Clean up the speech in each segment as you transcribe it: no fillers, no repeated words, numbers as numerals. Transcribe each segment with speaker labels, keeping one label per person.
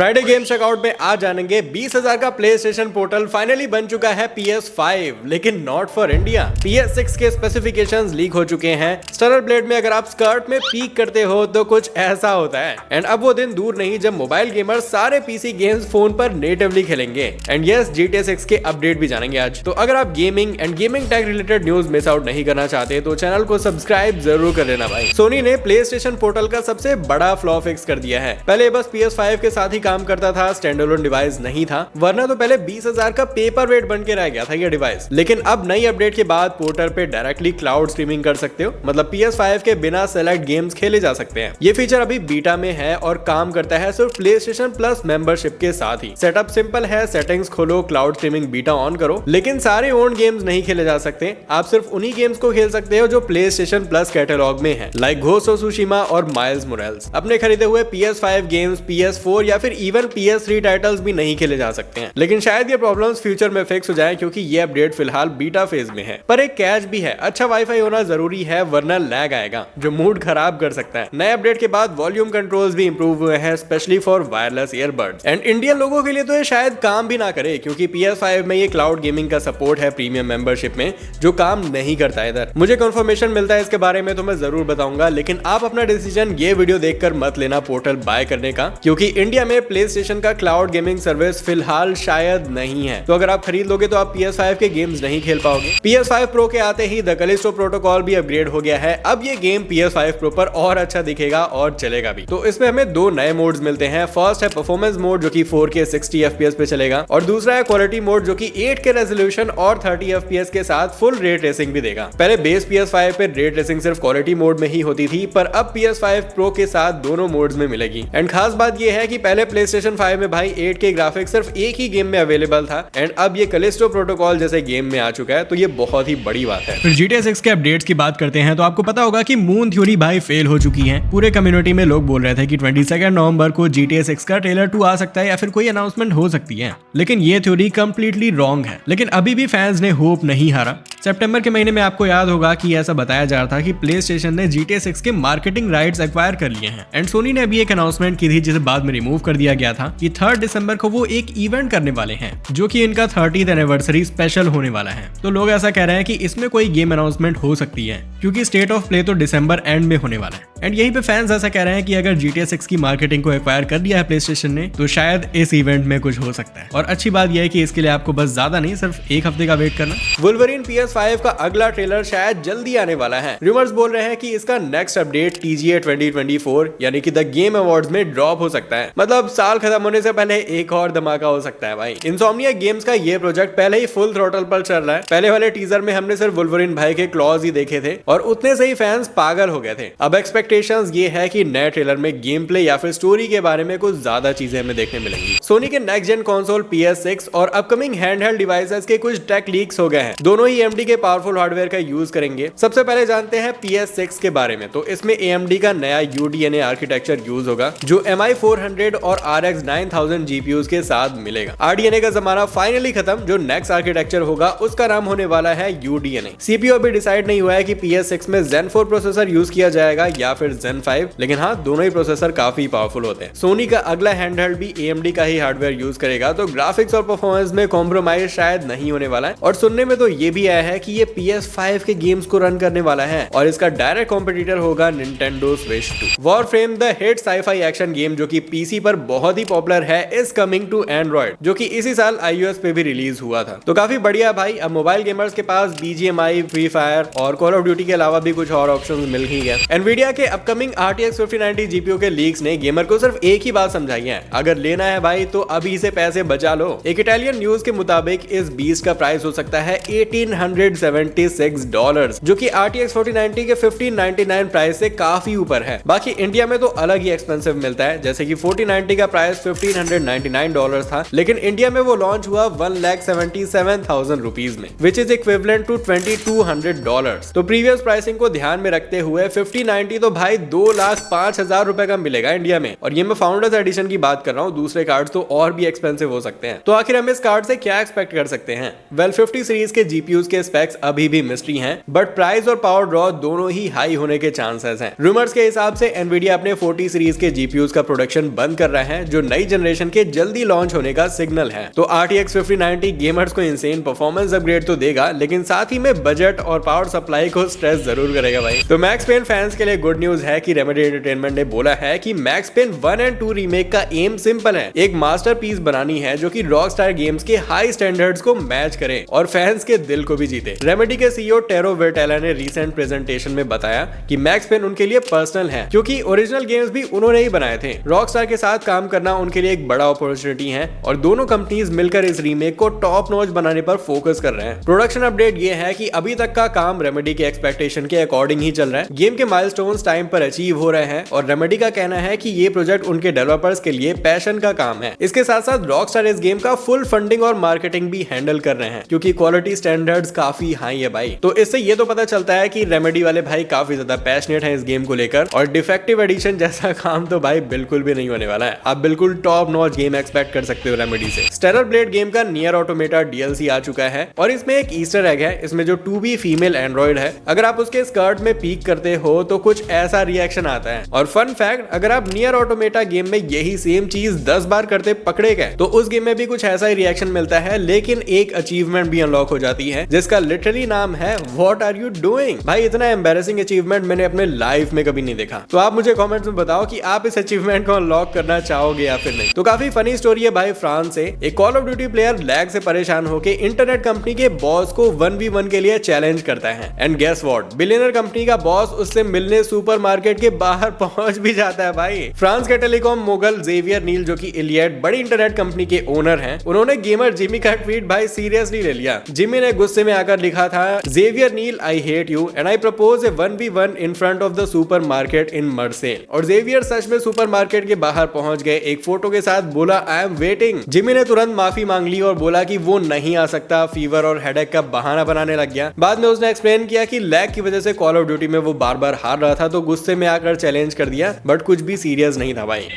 Speaker 1: Friday game checkout में आज जानेंगे 20,000 का प्ले स्टेशन पोर्टल फाइनली बन चुका है PS5, लेकिन नॉट फॉर इंडिया। PS6 के स्पेसिफिकेशंस लीक हो चुके हैं। स्टरर ब्लेड में अगर आप स्कर्ट में पीक करते हो तो कुछ ऐसा होता है। एंड अब वो दिन दूर नहीं जब मोबाइल गेमर्स सारे पीसी गेम्स फोन पर नेटिवली खेलेंगे। एंड यस, GTA 6 के अपडेट भी जानेंगे आज। तो अगर आप gaming and gaming tech related news miss out नहीं करना चाहते तो चैनल को सब्सक्राइब जरूर कर लेना भाई। सोनी ने प्ले स्टेशन पोर्टल का सबसे बड़ा फ्लॉ फिक्स कर दिया है। पहले बस PS5 के साथ ही काम करता था, स्टैंडअलोन डिवाइस नहीं था, वरना तो पहले 20,000 का पेपर वेट बन के रह गया था ये डिवाइस। लेकिन अब नई अपडेट के बाद पोर्टल पे डायरेक्टली क्लाउड स्ट्रीमिंग कर सकते हो, मतलब PS5 के बिना सेलेक्ट गेम्स खेले जा सकते हैं। ये फीचर अभी बीटा में है और काम करता है सिर्फ PlayStation Plus मेंबरशिप के साथ ही। सेटअप सिंपल है, सेटिंग्स खोलो, क्लाउड स्ट्रीमिंग बीटा ऑन करो, लेकिन सारे ओन गेम्स नहीं खेले जा सकते। आप सिर्फ उन्हीं गेम्स को खेल सकते हो जो PlayStation Plus कैटलॉग में है, लाइक घोस्ट ऑफ त्सुशिमा और माइल्स मोरेल्स। अपने खरीदे हुए PS5 गेम्स, PS4 या फिर इवन PS3 टाइटल्स भी नहीं खेले जा सकते हैं। लेकिन शायद ये प्रॉब्लम्स फ्यूचर में फिक्स हो जाए क्योंकि ये अपडेट फिलहाल बीटा फेज में है। पर एक कैच भी है, अच्छा वाईफाई होना जरूरी है वरना लैग आएगा जो मूड खराब कर सकता है। नए अपडेट के बाद वॉल्यूम कंट्रोल्स भी इंप्रूव हुए हैं, specially for wireless earbuds. And Indian लोगों के लिए तो ये शायद काम भी ना करे क्योंकि PS5 में ये क्लाउड गेमिंग का सपोर्ट है प्रीमियम मेंबरशिप में, जो काम नहीं करता इधर। मुझे कंफर्मेशन मिलता है इसके बारे में तो मैं जरूर बताऊंगा, लेकिन आप अपना डिसीजन ये वीडियो देखकर मत लेना पोर्टल बाय करने का, क्योंकि इंडिया में PlayStation का क्लाउड गेमिंग सर्विस फिलहाल शायद नहीं है। तो अगर आप खरीद लोगे तो आप PS5 के गेम्स नहीं खेल पाओगे। PS5 Pro के आते ही द कैलिस्टो प्रोटोकॉल भी अपग्रेड हो गया है। अब ये गेम PS5 Pro पर और अच्छा दिखेगा और चलेगा भी। तो इसमें हमें दो नए मोड्स मिलते हैं। फर्स्ट है परफॉर्मेंस मोड जो कि 4K 60 FPS पे चलेगा, और दूसरा है क्वालिटी मोड जो कि 8K रेजोल्यूशन और 30 FPS के साथ फुल रे ट्रेसिंग भी देगा। पहले बेस PS5 पे रे ट्रेसिंग सिर्फ क्वालिटी मोड में ही होती थी, पर अब PS5 Pro के साथ दोनों मोड्स में मिलेगी। एंड खास बात ये है कि पहले PlayStation 5 में भाई 8K ग्राफिक्स सिर्फ एक ही गेम में अवेलेबल था, एंड अब ये कैलिस्टो प्रोटोकॉल जैसे गेम में आ चुका है, तो ये बहुत ही बड़ी बात है।
Speaker 2: फिर GTA 6 के अपडेट्स की बात करते हैं तो आपको पता होगा कि मून थ्योरी भाई फेल हो चुकी है। पूरे कम्युनिटी में लोग बोल रहे थे कि 22 नवंबर को GTA 6 का ट्रेलर 2 आ सकता है या फिर कोई अनाउंसमेंट हो सकती है, लेकिन ये थ्योरी कंप्लीटली रॉन्ग है। लेकिन अभी भी फैंस ने होप नहीं हारा। सितंबर के महीने में आपको याद होगा कि ऐसा बताया जा रहा था कि PlayStation ने GTA 6 के मार्केटिंग राइट्स एक्वायर कर लिए हैं। एंड सोनी ने अभी एक अनाउंसमेंट की थी जिसे बाद में रिमूव कर दिया गया था कि 3 दिसंबर को वो एक इवेंट करने वाले हैं जो कि इनका 30th एनिवर्सरी स्पेशल होने वाला है। तो लोग ऐसा कह रहे हैं कि इसमें कोई गेम अनाउंसमेंट हो सकती है क्योंकि स्टेट ऑफ प्ले तो दिसंबर एंड में होने वाला है। एंड यहीं पे फैंस ऐसा कह रहे हैं कि अगर GTA 6 की मार्केटिंग को एक्वायर कर दिया है PlayStation ने तो शायद इस इवेंट में कुछ हो सकता है। और अच्छी बात यह है कि इसके लिए आपको बस ज्यादा नहीं, सिर्फ एक हफ्ते का वेट करना।
Speaker 1: वुल्वरीन PS5 का अगला ट्रेलर शायद जल्दी आने वाला है। रूमर्स बोल रहे हैं कि इसका नेक्स्ट अपडेट TGA 2024 यानी कि द गेम अवार्ड्स में ड्रॉप हो सकता है। मतलब साल खत्म होने से पहले एक और धमाका हो सकता है भाई। इंसोम्निया गेम्स का ये प्रोजेक्ट पहले ही फुल थ्रॉटल पर चल रहा है। पहले वाले टीजर में हमने सिर्फ वुल्वरीन भाई के क्लॉज ही देखे थे और उतने से ही फैंस पागल हो गए थे। अब एक्सपेक्टेशंस ये है कि नए ट्रेलर में गेम प्ले या फिर स्टोरी के बारे में कुछ ज्यादा चीजें हमें देखने मिलेंगी। सोनी के नेक्स्ट जेन कंसोल PS6 और अपकमिंग हैंडहेल्ड डिवाइसेस के कुछ टेक लीक्स हो गए हैं। दोनों ही AMD के पावरफुल हार्डवेयर का यूज करेंगे। सबसे पहले जानते हैं PS6 के बारे में। तो इसमें AMD का नया UDNA आर्किटेक्चर यूज होगा जो MI 400 और RX 9000 GPUs के साथ मिलेगा। RDNA का जमाना फाइनली खत्म। जो नेक्स्ट आर्किटेक्चर होगा उसका नाम होने वाला है UDNA। CPU अभी डिसाइड नहीं हुआ है कि PS6 में Zen 4 प्रोसेसर यूज किया जाएगा या फिर Zen 5, लेकिन हाँ, दोनों ही प्रोसेसर काफी पावरफुल होते हैं। सोनी का अगला हैंडहेल्ड भी AMD का ही हार्डवेयर यूज करेगा, तो ग्राफिक्स और परफॉर्मेंस में कॉम्प्रोमाइज शायद नहीं होने वाला है। और सुनने में तो ये भी आया है कि ये PS5 के गेम्स को रन करने वाला है और इसका डायरेक्ट कॉम्पिटिटर होगा Nintendo Switch 2। Warframe the hit sci-fi action game जो कि PC पर बहुत ही पॉपुलर है इज कमिंग टू एंड्रॉइड, जो कि इसी साल iOS पे भी रिलीज हुआ था। तो काफी बढ़िया भाई। अब मोबाइल गेमर्स के पास BGMI, फ्री फायर और कॉल ऑफ ड्यूटी के अलावा भी कुछ और ऑप्शंस मिल ही गए। Nvidia के अपकमिंग RTX 5090 GPU के लीक्स ने गेमर को सिर्फ एक ही बात समझाई है, अगर लेना है भाई तो अभी से पैसे बचा लो। एक इटालियन न्यूज के मुताबिक इस बीस्ट का प्राइस हो सकता है $1876, जो कि RTX 4090 के 1599 प्राइस से काफी ऊपर है। बाकी इंडिया में तो अलग ही एक्सपेंसिव मिलता है, जैसे कि 4090 का प्राइस $1599 था, लेकिन इंडिया में वो लॉन्च हुआ 1,77,000 रुपीज में, विच इज इक्विवेलेंट टू $2,200। तो प्रीवियस प्राइसिंग को ध्यान में रखते हुए 5090 तो भाई 2,05,000 रुपए का मिलेगा इंडिया में। और ये मैं फाउंडर्स एडिशन की बात कर रहा हूँ, दूसरे कार्ड तो और भी एक्सपेंसिव हो सकते हैं। तो आखिर हम इस कार्ड से क्या एक्सपेक्ट कर सकते हैं? वेल, 50 सीरीज के GPUs के स्पेक्स अभी भी मिस्ट्री हैं, बट प्राइस और पावर ड्रॉ दोनों ही हाई होने के चांसेस हैं। रूमर्स के हिसाब से Nvidia अपने 40 सीरीज के GPUs का प्रोडक्शन बंद कर रहा है जो नई जनरेशन के जल्दी लॉन्च होने का सिग्नल है। तो RTX 5090 गेमर्स को इंसेन परफॉर्मेंस अपग्रेड तो देगा, लेकिन साथ ही में बजट और पावर सप्लाई को स्ट्रेस जरूर करेगा भाई। तो मैक्स पेन फैंस के लिए गुड न्यूज है कि रेमेडी एंटरटेनमेंट ने बोला है कि मैक्स पेन 1 और 2 रीमेक का एम सिंपल है, एक मास्टरपीस बनानी है जो कि रॉकस्टार गेम्स के हाई स्टैंडर्ड्स को मैच करे और फैंस के दिल को भी जीते। रेमेडी के सीईओ टेरो वर्टेला ने रीसेंट प्रेजेंटेशन में बताया कि मैक्स पेन उनके लिए पर्सनल है क्योंकि ओरिजिनल गेम्स भी उन्होंने ही बनाए थे। रॉकस्टार के साथ काम करना उनके लिए एक बड़ा अपॉर्चुनिटी है और दोनों कंपनीज मिलकर इस रीमेक को टॉप नॉच बनाने पर फोकस कर रहे हैं। प्रोडक्शन अपडेट ये है कि अभी तक का काम रेमेडी के एक्सपेक्टेशन के अकॉर्डिंग ही चल रहा है। गेम के माइलस्टोन्स टाइम पर अचीव हो रहे हैं और रेमेडी का कहना है कि ये प्रोजेक्ट उनके डेवलपर्स के लिए पैशन का काम है। इसके साथ साथ रॉकस्टार इस गेम का फुल फंडिंग और मार्केटिंग भी हैंडल कर रहे हैं क्योंकि क्वालिटी स्टैंडर्ड्स काफी हाई है भाई। तो इससे ये तो पता चलता है कि रेमेडी वाले भाई काफी ज्यादा पैशनेट हैं इस गेम को लेकर और डिफेक्टिव एडिशन जैसा काम तो भाई बिल्कुल भी नहीं होने वाला है। आप बिल्कुल टॉप नॉच गेम एक्सपेक्ट कर सकते हो रेमेडी से। स्टेलर ब्लेड गेम का नियर ऑटोमेटा DLC आ चुका है और इसमें एक ईस्टर एग है। इसमें जो 2B फीमेल एंड्रॉइड है, अगर आप उसके स्कर्ट में पीक करते हो तो कुछ ऐसा रिएक्शन आता है। और फन फैक्ट, अगर आप नियर ऑटोमेटा गेम में यही सेम चीज 10 बार करते पकड़े गए तो उस गेम में भी कुछ ऐसा ही रिएक्शन मिलता है, लेकिन एक अचीवमेंट भी अनलॉक हो जाती है जिसका लिटरली नाम है व्हाट आर यू डूइंग। भाई इतना एम्बैरेसिंग अचीवमेंट मैंने अपने लाइफ में कभी नहीं देखा। तो आप मुझे कमेंट्स में बताओ कि आप इस अचीवमेंट को अनलॉक करना चाहोगे या फिर नहीं। तो काफी फनी स्टोरी है भाई फ्रांस से। एक call of duty player lag से परेशान होकर इंटरनेट कंपनी के बॉस को 1v1 के लिए चैलेंज करता है and guess what, billionaire company का बॉस उससे मिलने सुपरमार्केट के बाहर पहुंच भी जाता है भाई। फ्रांस के टेलीकॉम मोगल जेवियर नील जो कि इलियट बड़ी इंटरनेट कंपनी के ओनर हैं, उन्होंने गेमर जिमी का ट्वीट भाई सीरियसली ले लिया। जिमी ने गुस्से में आकर लिखा था, Xavier Neil I hate you and I propose a 1v1 in front of the supermarket in Marseille. और जेवियर सच में सुपरमार्केट के बाहर पहुंच गए, एक फोटो के साथ बोला आई एम वेटिंग। जिमी ने तुरंत माफी मांग ली और बोला कि वो नहीं आ सकता, फीवर और हेडेक का बहाना बनाने लग गया। बाद में उसने एक्सप्लेन किया कि लैग की वजह से कॉल ऑफ ड्यूटी में वो बार बार हार रहा था तो गुस्से में आकर चैलेंज कर दिया, बट कुछ भी सीरियस नहीं था भाई।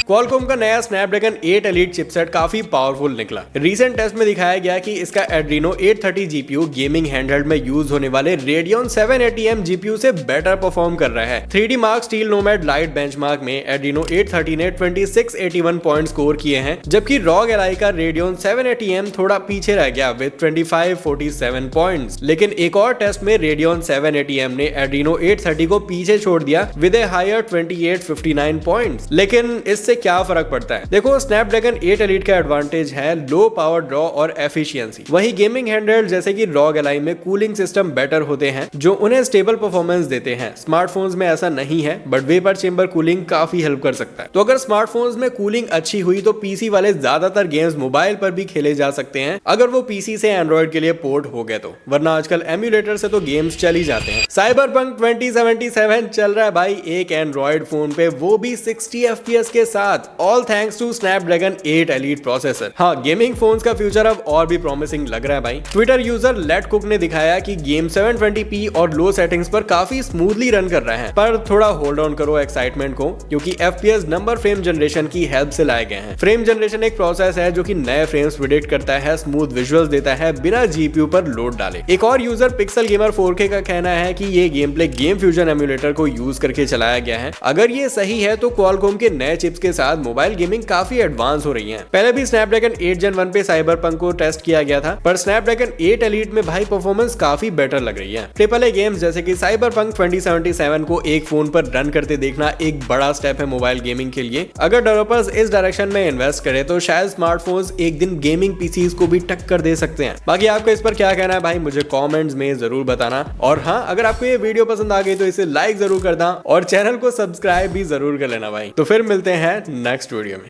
Speaker 1: क्वालकॉम का नया स्नैपड्रैगन 8 एलीट चिपसेट काफी पावरफुल निकला। रीसेंट टेस्ट में दिखाया गया कि इसका एड्रीनो 830 GPU गेमिंग हैंडहेल्ड में यूज होने वाले रेडियन 780M GPU से बेटर परफॉर्म कर रहा है। 3D mark steel nomad light benchmark में एड्रीनो 830 ने 2681 पॉइंट स्कोर किए हैं, जबकि रॉग एलाई का रेडियन 780M थोड़ा पीछे रह गया विद 2547 पॉइंट्स। लेकिन एक और टेस्ट में रेडियन 780M ने एड्रीनो 830 को पीछे छोड़ दिया विद ए हायर 2859 पॉइंट्स। लेकिन इससे क्या फर्क पड़ता है? देखो, स्नैपड्रैगन 8 एलीट का एडवांटेज है लो पावर ड्रॉ और एफिशिएंसी। वही गेमिंग हैंडहेल्ड जैसे कि रॉग एलाई में कूलिंग सिस्टम बेटर होते हैं जो उन्हें स्टेबल परफॉर्मेंस देते हैं। स्मार्टफोन्स में ऐसा नहीं है, बट वेपर चेंबर कूलिंग काफी हेल्प कर सकता है। तो अगर स्मार्टफोन्स में कूलिंग अच्छी हुई तो पीसी वाले ज्यादातर गेम्स मोबाइल पर भी खेले जा सकते हैं अगर वो पीसी से एंड्रॉइड के लिए पोर्ट हो गए तो, वरना आजकल एम्यूलेटर से तो गेम्स चल ही जाते हैं। साइबरपंक 2077 चल रहा है भाई एक एंड्रॉइड फोन पे, वो भी 60 FPS के साथ, all thanks to Snapdragon 8 elite processor. हाँ, गेमिंग फोन्स का फ्यूचर अब और भी प्रॉमिसिंग लग रहा है भाई। ट्विटर यूजर लेट कुक ने दिखाया कि गेम 720p और लो सेटिंग्स पर काफी स्मूथली रन कर रहे हैं, पर थोड़ा होल्ड ऑन करो एक्साइटमेंट को, क्योंकि FPS नंबर फ्रेम जनरेशन की हेल्प से लाए गए हैं। फ्रेम जनरेशन एक प्रोसेस है जो कि नए फ्रेम्स प्रेडिक्ट करता है, स्मूथ विजुअल्स देता है बिना GPU पर लोड डाले। एक और यूजर पिक्सल गेमर 4K का कहना है कि ये game play game fusion emulator को यूज करके चलाया गया है। अगर ये सही है तो क्वालकॉम के नए चिप्स के साथ मोबाइल गेमिंग काफी एडवांस हो रही है। पहले भी स्नैपड्रैगन 8 Gen 1 पे साइबरपंक को टेस्ट किया गया था, पर स्नैपड्रैगन 8 एलीट में भाई परफॉर्मेंस काफी बेटर लग रही है। AAA गेम्स जैसे कि साइबरपंक 2077 को एक फोन पर रन करते देखना एक बड़ा स्टेप है मोबाइल गेमिंग के लिए। अगर डेवलपर्स इस डायरेक्शन में इन्वेस्ट करें तो शायद स्मार्टफोन्स एक दिन गेमिंग पीसीज को भी टक्कर दे सकते हैं। बाकी आपको इस पर क्या कहना है भाई, मुझे कमेंट्स में जरूर बताना। और हाँ, अगर आपको ये वीडियो पसंद आ गई तो इसे लाइक जरूर करना और चैनल को सब्सक्राइब भी जरूर कर लेना भाई। तो फिर मिलते हैं नेक्स्ट वीडियो में।